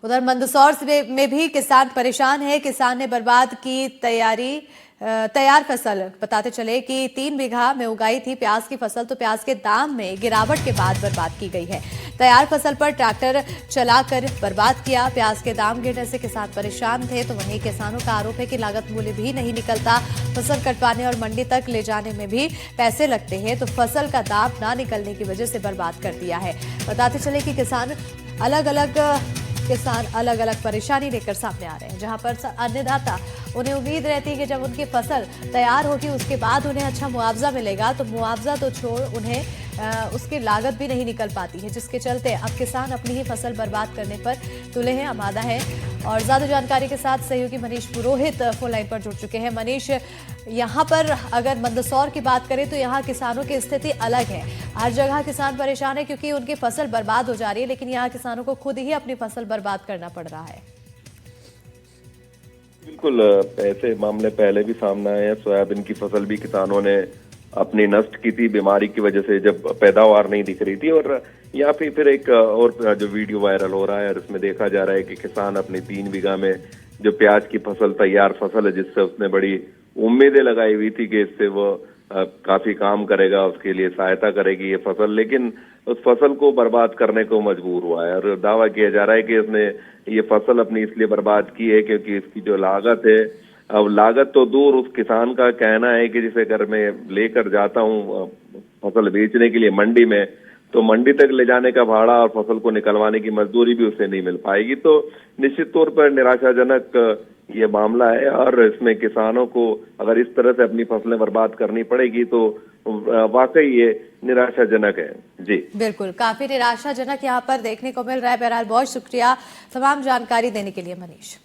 उधर मंदसौर में भी किसान परेशान है। किसान ने बर्बाद की तैयार फसल। बताते चले कि 3 बीघा में उगाई थी प्याज की फसल, तो प्याज के दाम में गिरावट के बाद बर्बाद की गई है। तैयार फसल पर ट्रैक्टर चलाकर बर्बाद किया। प्याज के दाम गिरने से किसान परेशान थे, तो वहीं किसानों का आरोप है कि लागत मूल्य भी नहीं निकलता। फसल कटवाने और मंडी तक ले जाने में भी पैसे लगते हैं, तो फसल का दाम ना निकलने की वजह से बर्बाद कर दिया है। बताते चले कि किसान अलग अलग परेशानी लेकर सामने आ रहे हैं, जहां पर अन्नदाता उन्हें उम्मीद रहती है कि जब उनकी फसल तैयार होगी उसके बाद उन्हें अच्छा मुआवजा मिलेगा, तो मुआवजा तो छोड़ उन्हें उसकी लागत भी नहीं निकल पाती है, जिसके चलते अब किसान अपनी ही फसल बर्बाद करने पर तुले हैं, आमादा है। और ज्यादा जानकारी के साथ सहयोगी मनीष पुरोहित फोन लाइन पर जुड़ चुके हैं। मनीष, यहाँ पर अगर मंदसौर की बात करें तो यहाँ किसानों की स्थिति अलग है। हर जगह किसान परेशान है क्योंकि उनकी फसल बर्बाद हो जा रही है, लेकिन यहाँ किसानों को खुद ही अपनी फसल बर्बाद करना पड़ रहा है। बिल्कुल, ऐसे मामले पहले भी सामने आए हैं। सोयाबीन की फसल भी किसानों ने अपनी नष्ट की थी बीमारी की वजह से, जब पैदावार नहीं दिख रही थी। और यहाँ पे फिर एक और जो वीडियो वायरल हो रहा है और इसमें देखा जा रहा है कि किसान अपनी 3 बीघा में जो प्याज की फसल, तैयार फसल है, जिससे उसने बड़ी उम्मीदें लगाई हुई थी कि इससे वो काफी काम करेगा, उसके लिए सहायता करेगी ये फसल, लेकिन उस फसल को बर्बाद करने को मजबूर हुआ है। और दावा किया जा रहा है कि उसने ये फसल अपनी इसलिए बर्बाद की है क्योंकि इसकी जो लागत है, अब लागत तो दूर, उस किसान का कहना है कि जिसे अगर मैं लेकर जाता हूँ फसल बेचने के लिए मंडी में, तो मंडी तक ले जाने का भाड़ा और फसल को निकलवाने की मजदूरी भी उसे नहीं मिल पाएगी। तो निश्चित तौर पर निराशाजनक ये मामला है। और इसमें किसानों को अगर इस तरह से अपनी फसलें बर्बाद करनी पड़ेगी तो वाकई ये निराशाजनक है। जी बिल्कुल, काफी निराशाजनक यहाँ पर देखने को मिल रहा है। बहरहाल बहुत शुक्रिया तमाम जानकारी देने के लिए मनीष।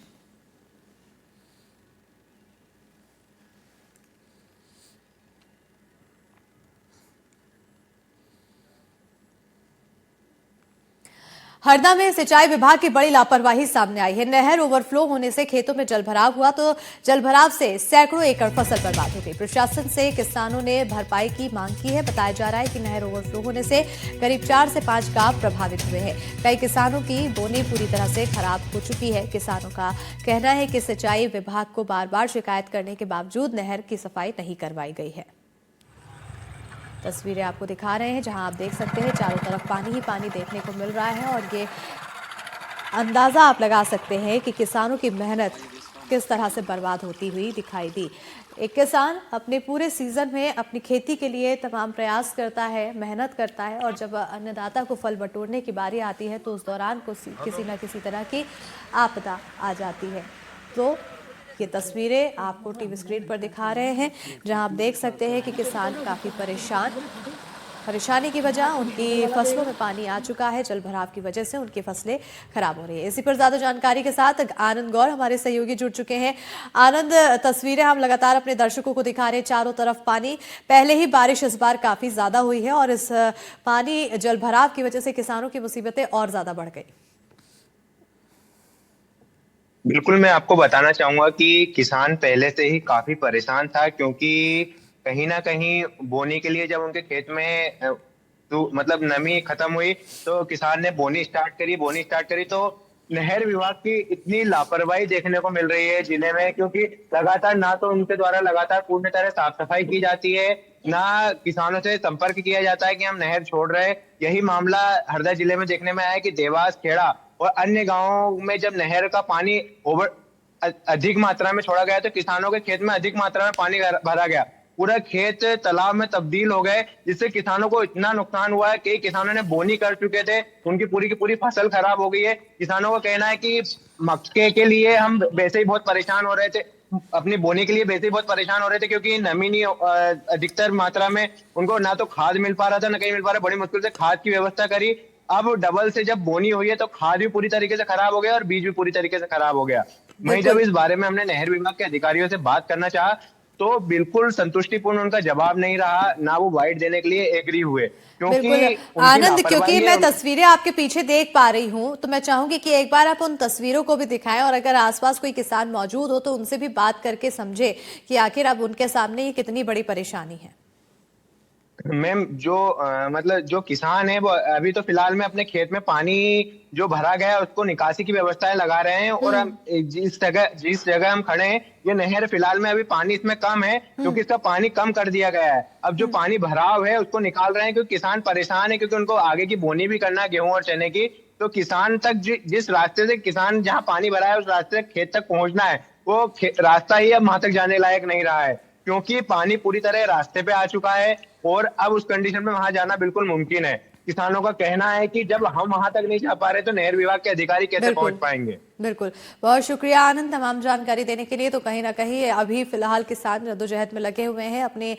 हरदा में सिंचाई विभाग की बड़ी लापरवाही सामने आई है। नहर ओवरफ्लो होने से खेतों में जलभराव हुआ, तो जलभराव से सैकड़ों एकड़ फसल बर्बाद हो गई। प्रशासन से किसानों ने भरपाई की मांग की है। बताया जा रहा है कि नहर ओवरफ्लो होने से करीब 4 से 5 गांव प्रभावित हुए हैं। कई किसानों की बोनी पूरी तरह से खराब हो चुकी है। किसानों का कहना है कि सिंचाई विभाग को बार बार शिकायत करने के बावजूद नहर की सफाई नहीं करवाई गई है। तस्वीरें आपको दिखा रहे हैं, जहां आप देख सकते हैं चारों तरफ पानी ही पानी देखने को मिल रहा है। और ये अंदाजा आप लगा सकते हैं कि किसानों की मेहनत किस तरह से बर्बाद होती हुई दिखाई दी। एक किसान अपने पूरे सीजन में अपनी खेती के लिए तमाम प्रयास करता है, मेहनत करता है, और जब अन्नदाता को फल बटोरने की बारी आती है तो उस दौरान किसी न किसी तरह की आपदा आ जाती है। तो ये तस्वीरें आपको टीवी स्क्रीन पर दिखा रहे हैं, जहां आप देख सकते हैं कि किसान काफी परेशानी की वजह उनकी फसलों में पानी आ चुका है। जलभराव की वजह से उनकी फसलें खराब हो रही है। इसी पर ज्यादा जानकारी के साथ आनंद गौर हमारे सहयोगी जुड़ चुके हैं। आनंद, तस्वीरें हम लगातार अपने दर्शकों को दिखा रहे हैं, चारों तरफ पानी। पहले ही बारिश इस बार काफी ज्यादा हुई है और इस पानी जलभराव की वजह से किसानों की मुसीबतें और ज्यादा बढ़ गई। बिल्कुल, मैं आपको बताना चाहूंगा कि किसान पहले से ही काफी परेशान था, क्योंकि कहीं ना कहीं बोनी के लिए जब उनके खेत में तो मतलब नमी खत्म हुई तो किसान ने बोनी स्टार्ट करी तो नहर विभाग की इतनी लापरवाही देखने को मिल रही है जिले में, क्योंकि लगातार ना तो उनके द्वारा लगातार पूर्ण तरह साफ सफाई की जाती है, ना किसानों से संपर्क किया जाता है कि हम नहर छोड़ रहे हैं। यही मामला हरदा जिले में देखने में आया कि देवास, खेड़ा और अन्य गांवों में जब नहर का पानी अधिक मात्रा में छोड़ा गया तो किसानों के खेत में अधिक मात्रा में पानी भरा गया, पूरा खेत तालाब में तब्दील हो गए, जिससे किसानों को इतना नुकसान हुआ है। कई किसानों ने बोनी कर चुके थे, उनकी पूरी की पूरी फसल खराब हो गई है। किसानों का कहना है कि मक्के के लिए हम वैसे ही बहुत परेशान हो रहे थे, अपनी बोनी के लिए वैसे ही बहुत परेशान हो रहे थे, क्योंकि नमी नहीं अधिकतर मात्रा में उनको ना तो खाद मिल पा रहा था, ना कहीं मिल पा रहा। बड़ी मुश्किल से खाद की व्यवस्था करी। अब डबल से जब बोनी हुई है तो खाद भी पूरी तरीके से खराब हो गया और बीज भी पूरी तरीके से खराब हो गया। वहीं जब इस बारे में हमने नहर विभाग के अधिकारियों से बात करना चाहा तो बिल्कुल संतुष्टिपूर्ण उनका जवाब नहीं रहा, ना वो वाइड देने के लिए एग्री हुए, बिल्कुल आनंद, क्योंकि मैं तस्वीरें आपके पीछे देख पा रही हूं तो मैं चाहूंगी कि एक बार आप उन तस्वीरों को भी दिखाएं, और अगर आसपास कोई किसान मौजूद हो तो उनसे भी बात करके समझे कि आखिर अब उनके सामने ये कितनी बड़ी परेशानी है। मैम जो मतलब जो किसान है वो अभी तो फिलहाल में अपने खेत में पानी जो भरा गया है उसको निकासी की व्यवस्थाएं लगा रहे हैं, और हम जिस जगह हम खड़े हैं ये नहर फिलहाल में अभी पानी इसमें कम है क्योंकि इसका पानी कम कर दिया गया है। अब जो पानी भराव है उसको निकाल रहे हैं क्योंकि किसान परेशान है, क्योंकि उनको आगे की बोनी भी करना है गेहूं और चने की। तो किसान तक जिस रास्ते से किसान जहां पानी भरा है उस रास्ते से खेत तक पहुंचना है, वो रास्ता ही अब वहां तक जाने लायक नहीं रहा है क्योंकि पानी पूरी तरह रास्ते पे आ चुका है, और अब उस कंडीशन में वहां जाना बिल्कुल मुमकिन है। किसानों का कहना है कि जब हम वहां तक नहीं जा पा रहे तो नहर विभाग के अधिकारी कैसे पहुंच बिल्कुल पाएंगे। बिल्कुल। बहुत शुक्रिया आनंद तमाम जानकारी देने के लिए। तो कहीं ना कहीं अभी फिलहाल किसान जद्दोजहद में लगे हुए हैं, अपने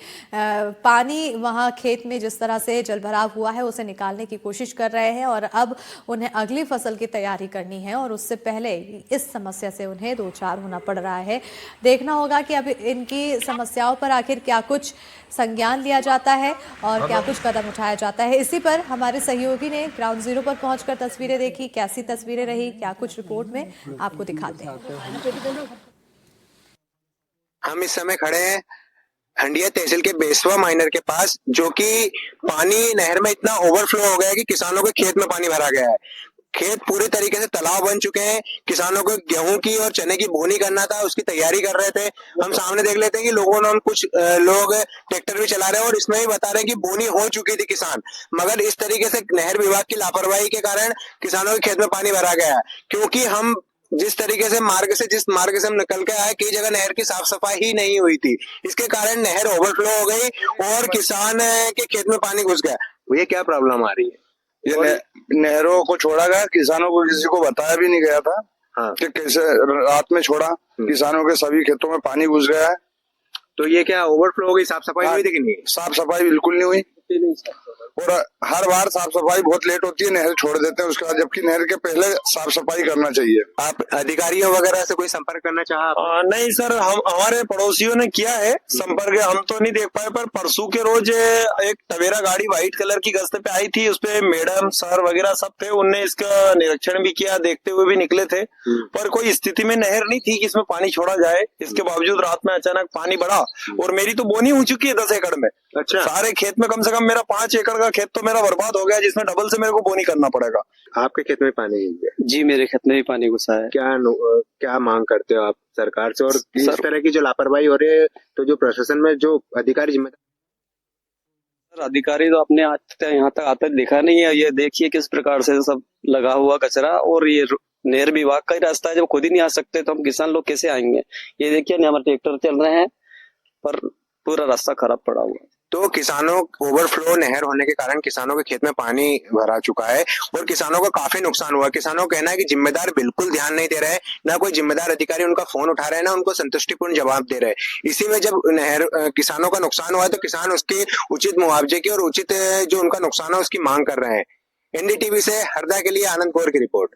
पानी वहां खेत में जिस तरह से जलभराव हुआ है उसे निकालने की कोशिश कर रहे हैं, और अब उन्हें अगली फसल की तैयारी करनी है और उससे पहले इस समस्या से उन्हें दो चार होना पड़ रहा है। देखना होगा कि अब इनकी समस्याओं पर आखिर क्या कुछ संज्ञान लिया जाता है और क्या कुछ कदम उठाया जाता है। इसी पर हमारे सहयोगी ने ग्राउंड जीरो पर पहुंचकर तस्वीरें देखी, कैसी तस्वीरें रही, क्या कुछ रिपोर्ट में आपको दिखाते हैं। हम इस समय खड़े हैं हंडिया तहसील के बेसवा माइनर के पास, जो कि पानी नहर में इतना ओवरफ्लो हो गया है कि किसानों के खेत में पानी भरा गया है। खेत पूरी तरीके से तालाब बन चुके हैं। किसानों को गेहूं की और चने की बोनी करना था, उसकी तैयारी कर रहे थे। हम सामने देख लेते हैं कि लोगों ने कुछ लोग ट्रैक्टर भी चला रहे हैं और इसमें भी बता रहे हैं कि बोनी हो चुकी थी किसान, मगर इस तरीके से नहर विभाग की लापरवाही के कारण किसानों के खेत में पानी भरा गया है। क्योंकि हम जिस मार्ग से हम निकल के आए, कई जगह नहर की साफ सफाई ही नहीं हुई थी। इसके कारण नहर ओवरफ्लो हो गई और किसान के खेत में पानी घुस गया। ये क्या प्रॉब्लम आ रही है? ये नहरों को छोड़ा गया, किसानों को किसी को बताया भी नहीं गया था। हाँ। कि कैसे रात में छोड़ा, किसानों के सभी खेतों में पानी घुस गया है। तो ये क्या ओवरफ्लो हो गई? साफ सफाई हुई थी कि नहीं? साफ सफाई बिल्कुल नहीं हुई, और हर बार साफ सफाई बहुत लेट होती है, नहर छोड़ देते हैं उसके बाद, जबकि नहर के पहले साफ सफाई करना चाहिए। आप अधिकारियों वगैरह से कोई संपर्क करना चाहा? नहीं सर, हम हमारे पड़ोसियों ने किया है संपर्क, हम तो नहीं देख पाए। पर परसों के रोज एक टवेरा गाड़ी व्हाइट कलर की गश्त पे आई थी, उसपे मैडम सर वगैरह सब थे, उनने इसका निरीक्षण भी किया, देखते हुए भी निकले थे। पर कोई स्थिति में नहर नहीं थी कि इसमें पानी छोड़ा जाए। इसके बावजूद रात में अचानक पानी बढ़ा और मेरी तो बोनी हो चुकी है 10 एकड़ में। अच्छा। सारे खेत में कम से कम मेरा 5 एकड़ का खेत तो मेरा बर्बाद हो गया, जिसमें डबल से मेरे को बोनी करना पड़ेगा। आपके खेत में पानी घुस गया? जी, मेरे खेत में भी पानी घुसा है। क्या मांग करते हो आप सरकार से, और इस तरह की जो लापरवाही हो रही है तो जो प्रशासन में जो अधिकारी जिम्मेदार? सर, अधिकारी तो अपने यहाँ तक आते देखा नहीं है। ये देखिए किस प्रकार से सब लगा हुआ कचरा, और ये नहर विभाग का ही रास्ता है, जब खुद ही नहीं आ सकते तो हम किसान लोग कैसे आएंगे। ये देखिए हमारे ट्रैक्टर चल रहे हैं पर पूरा रास्ता खराब पड़ा हुआ है। तो किसानों ओवरफ्लो नहर होने के कारण किसानों के खेत में पानी भरा चुका है और किसानों को काफी नुकसान हुआ। किसानों का कहना है कि जिम्मेदार बिल्कुल ध्यान नहीं दे रहे हैं, ना कोई जिम्मेदार अधिकारी उनका फोन उठा रहे हैं, ना उनको संतुष्टिपूर्ण जवाब दे रहे हैं। इसी में जब किसानों का नुकसान हुआ है तो किसान उसके उचित मुआवजे की और उचित जो उनका नुकसान है उसकी मांग कर रहे हैं। एनडीटीवी से हरदा के लिए आनंद कौर की रिपोर्ट।